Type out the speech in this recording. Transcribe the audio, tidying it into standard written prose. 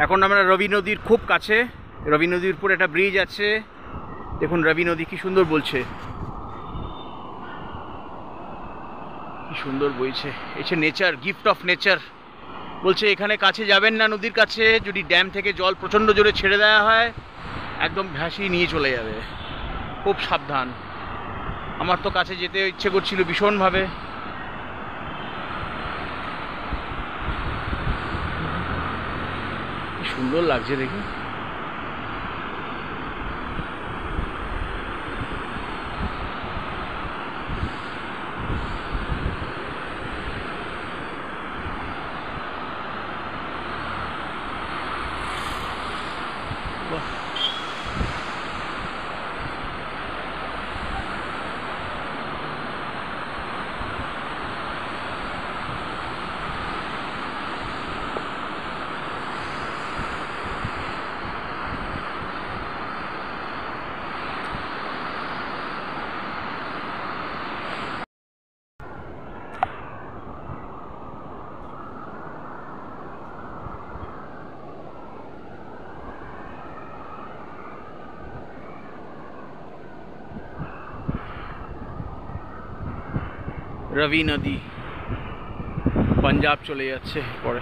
এখন আমরা রবি নদীর খুব কাছে। রবি নদীর উপর একটা ব্রিজ আছে, দেখুন রবি নদী কি সুন্দর বলছে, কি সুন্দর বইছে। এসে নেচার, গিফট অফ নেচার বলছে। এখানে কাছে যাবেন না নদীর কাছে, যদি ড্যাম থেকে জল প্রচণ্ড জোরে ছেড়ে দেওয়া হয় একদম ভাসিয়ে নিয়ে চলে যাবে, খুব সাবধান। আমার তো কাছে যেতে ইচ্ছে করছিল ভীষণভাবে। কি সুন্দর লাগছে দেখি। রবি নদী পাঞ্জাব চলে যাচ্ছে পরে।